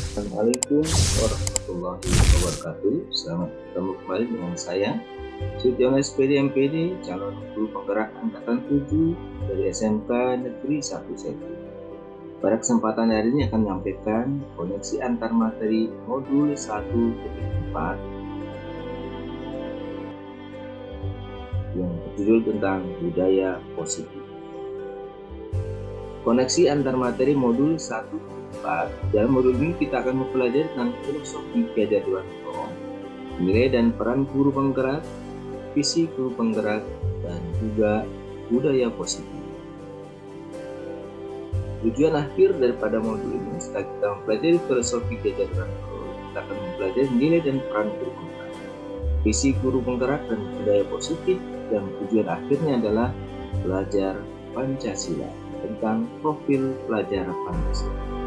Assalamualaikum warahmatullahi wabarakatuh. Selamat bertemu kembali dengan saya, Sudiono SPD MPD, calon guru penggerak angkatan 7 dari SMK Negeri 1 Setu. Pada kesempatan hari ini akan menyampaikan koneksi antar materi modul 1.4 yang berjudul tentang budaya positif. Koneksi antar materi modul 1.4. Dalam modul ini kita akan mempelajari tentang filosofi Ki Hajar Dewantara, nilai dan peran guru penggerak, visi guru penggerak, dan juga budaya positif. Tujuan akhir daripada modul ini, setelah kita mempelajari filosofi Ki Hajar Dewantara, kita akan mempelajari nilai dan peran guru penggerak, visi guru penggerak, dan budaya positif, dan tujuan akhirnya adalah belajar Pancasila, tentang profil pelajar Pancasila.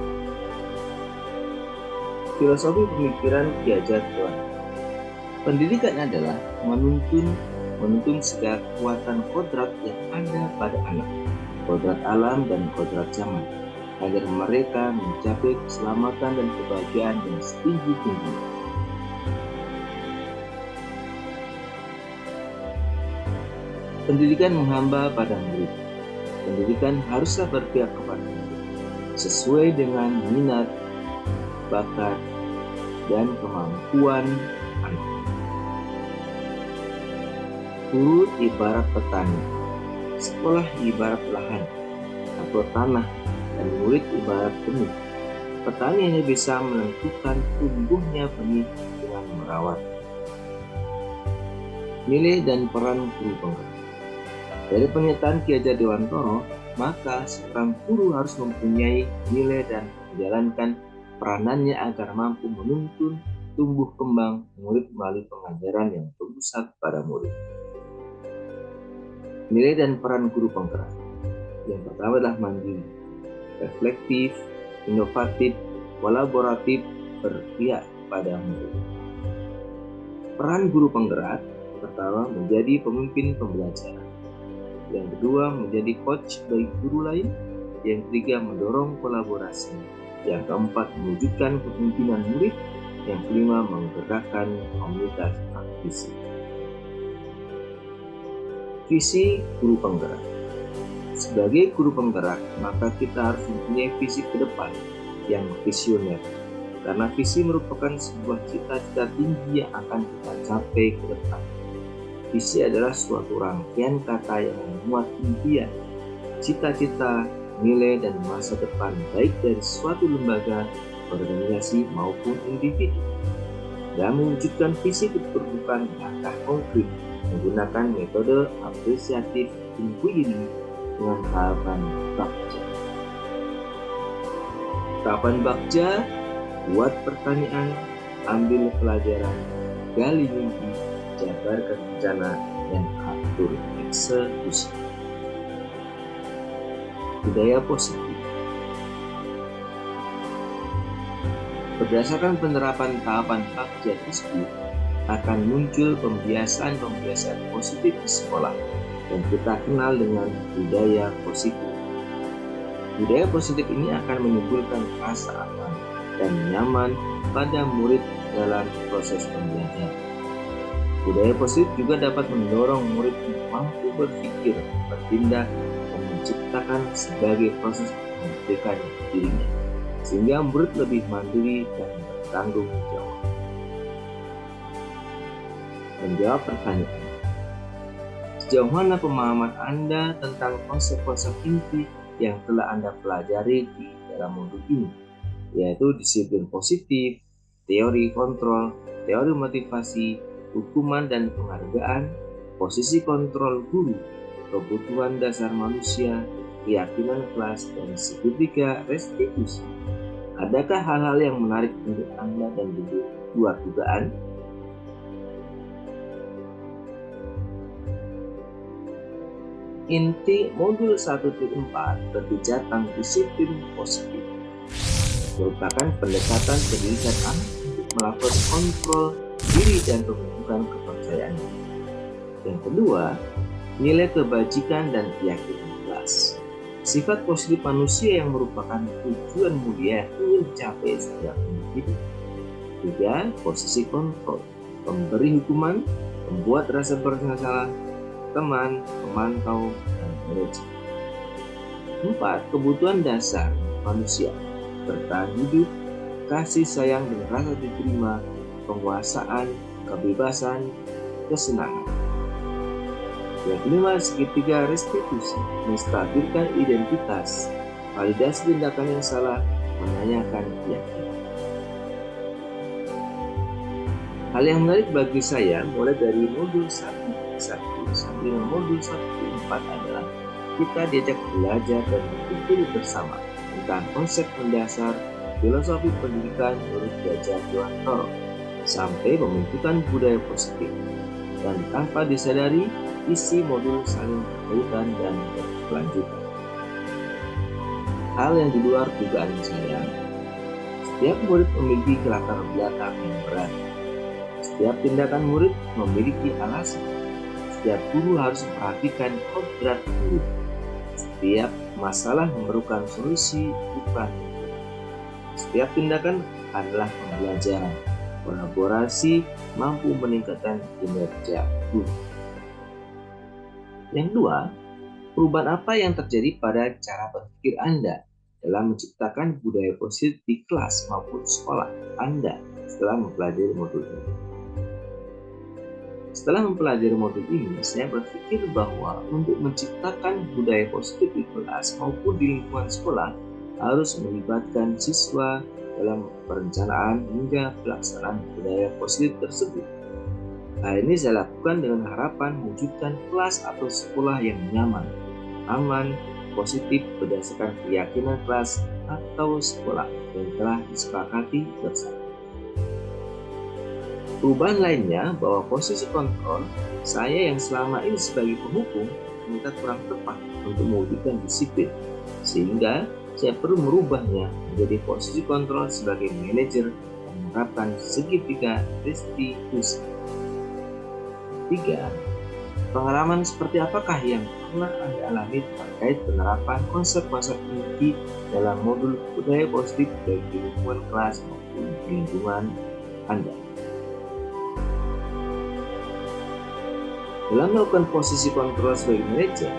Filosofi pemikiran Ki Hajar Dewantara. Pendidikan adalah menuntun segala kekuatan kodrat yang ada pada anak, kodrat alam dan kodrat zaman, agar mereka mencapai keselamatan dan kebahagiaan yang setinggi-tingginya. Pendidikan menghamba pada murid. Pendidikan haruslah berpihak kepada murid, sesuai dengan minat, bakat, dan kemampuan anak. Guru ibarat petani, sekolah ibarat lahan atau tanah, dan murid ibarat benih. Petani hanya bisa menentukan tumbuhnya benih dengan merawat. Nilai dan peran guru penggerak. Dari pernyataan Ki Hajar Dewantara, maka seorang guru harus mempunyai nilai dan menjalankan peranannya agar mampu menuntun tumbuh kembang murid melalui pengajaran yang berpusat pada murid. Nilai dan peran guru penggerak. Yang pertama adalah mandiri, reflektif, inovatif, kolaboratif, berpihak pada murid. Peran guru penggerak pertama menjadi pemimpin pembelajaran. Yang kedua, menjadi coach bagi guru lain. Yang ketiga, mendorong kolaborasi. Yang keempat, mewujudkan kepemimpinan murid. Yang kelima, menggerakkan komunitas praktisi. Visi guru penggerak. Sebagai guru penggerak, maka kita harus mempunyai visi ke depan yang visioner. Karena visi merupakan sebuah cita-cita tinggi yang akan kita capai ke depan. Visi adalah suatu rangkaian kata yang memuat impian, cita-cita, nilai, dan masa depan baik dari suatu lembaga, organisasi, maupun individu. Dalam mewujudkan visi diperlukan langkah konkret menggunakan metode apresiatif inquiry dengan tahapan Bagja. Tahapan Bagja, buat pertanyaan, ambil pelajaran, gali mimpi, jabarkan rencana, dan atur eksekusi. Budaya positif. Berdasarkan penerapan tahapan Bagja tersebut, akan muncul pembiasaan-pembiasaan positif di sekolah yang kita kenal dengan budaya positif. Budaya positif ini akan menimbulkan rasa aman dan nyaman pada murid dalam proses pembelajaran. Budaya positif juga dapat mendorong murid mampu berpikir, bertindak, dan menciptakan sebagai proses memerdekakan dirinya, sehingga murid lebih mandiri dan bertanggung jawab. Menjawab pertanyaan, sejauh mana pemahaman Anda tentang konsep-konsep inti yang telah Anda pelajari di dalam modul ini, yaitu disiplin positif, teori kontrol, teori motivasi, hukuman dan penghargaan, posisi kontrol guru, kebutuhan dasar manusia, keyakinan kelas, dan segitiga restitusi. Adakah hal-hal yang menarik untuk Anda dan di luar dugaan? Inti modul 1.4 berbicara tentang disiplin positif, merupakan pendekatan pendidikan anak untuk melakukan kontrol diri dan pembentukan kepercayaan. Yang kedua, nilai kebajikan dan keyakinan kelas. Sifat positif manusia yang merupakan tujuan mulia yang ingin dicapai setiap individu. 3. Posisi kontrol, pemberi hukuman, membuat rasa bersalah, teman, pemantau, dan manajer. 4. Kebutuhan dasar manusia, bertahan hidup, kasih sayang dan rasa diterima, penguasaan, kebebasan, kesenangan. Yang kelima, segitiga restitusi, menstabilkan identitas, validasi tindakan yang salah, menanyakan keyakinan. Hal yang menarik bagi saya mulai dari modul 1.1 sampai modul 1.4 adalah kita diajak belajar dan berpikir bersama tentang konsep mendasar filosofi pendidikan menurut Gajah Dewantara sampai pembentukan budaya positif, dan tanpa disadari isi modul saling berkaitan dan berkelanjutan. Hal yang di luar dugaan saya, setiap murid memiliki latar belakang yang berat. Setiap tindakan murid memiliki alasan. Setiap guru harus memperhatikan kodrat murid. Setiap masalah memerlukan solusi, bukan. Setiap tindakan adalah pembelajaran. Kolaborasi mampu meningkatkan kinerja guru. Yang kedua, perubahan apa yang terjadi pada cara berpikir Anda dalam menciptakan budaya positif di kelas maupun sekolah Anda setelah mempelajari modul ini? Setelah mempelajari modul ini, saya berpikir bahwa untuk menciptakan budaya positif di kelas maupun di lingkungan sekolah harus melibatkan siswa dalam perencanaan hingga pelaksanaan budaya positif tersebut. Hal ini saya lakukan dengan harapan mewujudkan kelas atau sekolah yang nyaman, aman, positif berdasarkan keyakinan kelas atau sekolah yang telah disepakati bersama. Perubahan lainnya bahwa posisi kontrol saya yang selama ini sebagai penghukum ternyata kurang tepat untuk mewujudkan disiplin, sehingga saya perlu merubahnya menjadi posisi kontrol sebagai manajer dan menerapkan segitiga restitusi. 3. Pengalaman seperti apakah yang pernah Anda alami terkait penerapan konsep-konsep ini dalam modul budaya positif baik di lingkungan kelas maupun di lingkungan Anda? Dalam melakukan posisi kontrol sebagai manajer,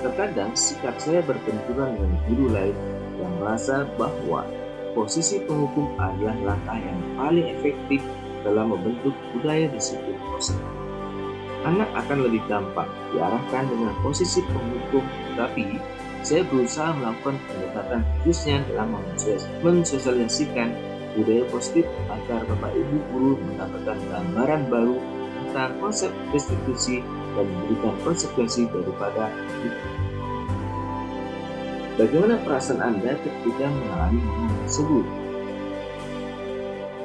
terkadang sikap saya berbenturan dengan guru lain yang merasa bahwa posisi penghukum adalah langkah yang paling efektif dalam membentuk budaya disiplin positif. Anak akan lebih gampang diarahkan dengan posisi penghukum, tapi saya berusaha melakukan pendekatan khususnya dalam mensosialisasikan budaya positif agar Bapak Ibu guru mendapatkan gambaran baru tentang konsep restitusi dan memberikan konsekuensi daripada itu. Bagaimana perasaan Anda ketika mengalami hal tersebut?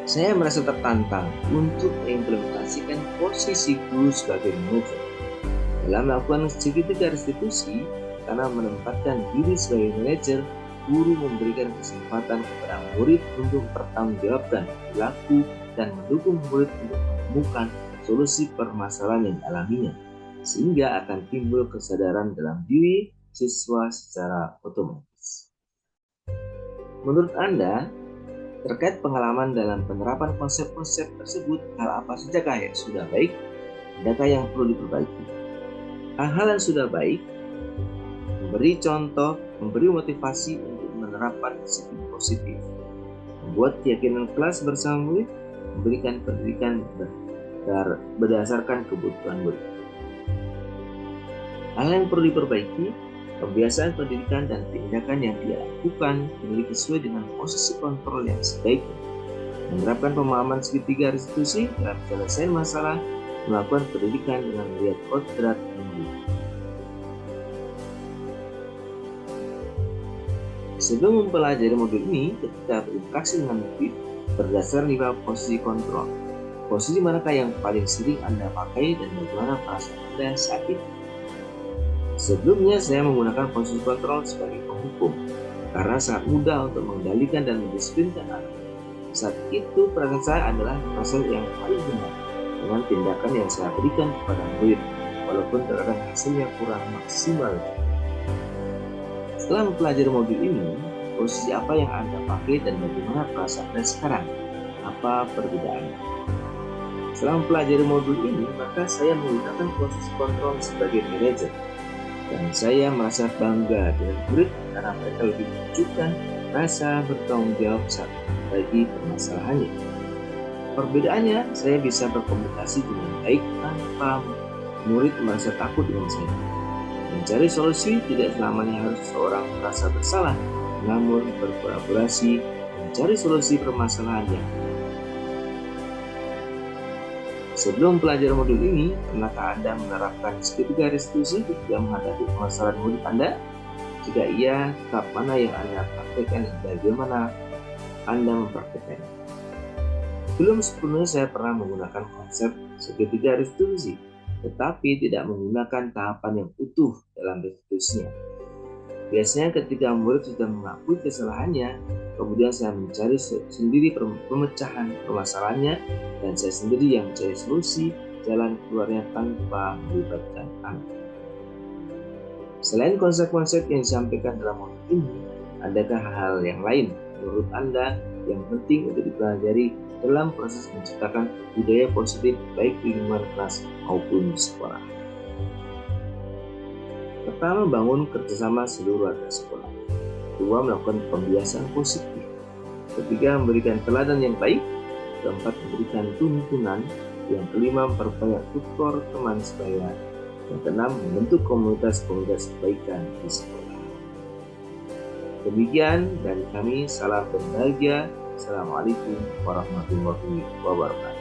Saya merasa tertantang untuk mengimplementasikan posisi guru sebagai manajer. Dalam melakukan segitiga restitusi, karena menempatkan diri sebagai manajer, guru memberikan kesempatan kepada murid untuk bertanggungjawabkan perilaku dan mendukung murid untuk menemukan solusi permasalahan yang dialaminya, sehingga akan timbul kesadaran dalam diri siswa secara otomatis. Menurut Anda, terkait pengalaman dalam penerapan konsep-konsep tersebut, hal apa sajakah yang sudah baik? Adakah yang perlu diperbaiki? Hal-hal yang sudah baik, memberi contoh, memberi motivasi untuk menerapkan disiplin positif, membuat keyakinan kelas bersama murid, memberikan pendidikan berdasarkan kebutuhan murid. Hal yang perlu diperbaiki, kebiasaan pendidikan dan tindakan yang dia lakukan memiliki sesuai dengan posisi kontrol yang sebaiknya, menerapkan pemahaman segitiga restitusi dalam penyelesaian masalah, melakukan pendidikan dengan melihat kodrat murid. Sebelum mempelajari modul ini, ketika berinteraksi dengan murid berdasar 5 posisi kontrol, posisi manakah yang paling sering Anda pakai dan bagaimana perasaan Anda saat itu? Sebelumnya saya menggunakan posisi kontrol sebagai penghukum karena sangat mudah untuk mengendalikan dan mendisiplinkan anak. Saat itu perasaan saya adalah perasaan yang paling benar dengan tindakan yang saya berikan kepada murid, walaupun terkadang hasilnya kurang maksimal. Setelah mempelajari modul ini, posisi apa yang Anda pakai dan bagaimana perasaan Anda sekarang? Apa perbedaannya? Setelah mempelajari modul ini, maka saya menggunakan posisi kontrol sebagai manajer. Dan saya merasa bangga dengan murid karena mereka lebih menunjukkan rasa bertanggung jawab saat bagi permasalahannya. Perbedaannya, saya bisa berkomunikasi dengan baik tanpa murid merasa takut dengan saya. Mencari solusi tidak selamanya harus seseorang merasa bersalah, namun berkolaborasi mencari solusi permasalahan yang Sebelum belajar modul ini, pernahkah Anda menerapkan segitiga restitusi ketika menghadapi permasalahan murid Anda? Jika iya, tahap mana yang Anda praktekkan dan bagaimana Anda mempraktekannya? Belum sepenuhnya saya pernah menggunakan konsep segitiga restitusi, tetapi tidak menggunakan tahapan yang utuh dalam restitusinya. Biasanya ketika murid sudah mengakui kesalahannya, kemudian saya mencari sendiri pemecahan permasalahannya dan saya sendiri yang mencari solusi jalan keluarnya tanpa melibatkan anak. Selain konsep-konsep yang disampaikan dalam modul ini, adakah hal yang lain menurut Anda yang penting untuk dipelajari dalam proses menciptakan budaya positif baik di lingkungan kelas maupun sekolah? Pertama, membangun kerjasama seluruh warga sekolah. Kedua, melakukan pembiasaan positif. Ketiga, memberikan teladan yang baik. Keempat, memberikan tuntunan. Yang kelima, memperbanyak tutor teman sebaya. Yang keenam, membentuk komunitas-komunitas kebaikan di sekolah. Demikian dari kami, salam berbahagia. Assalamualaikum warahmatullahi wabarakatuh.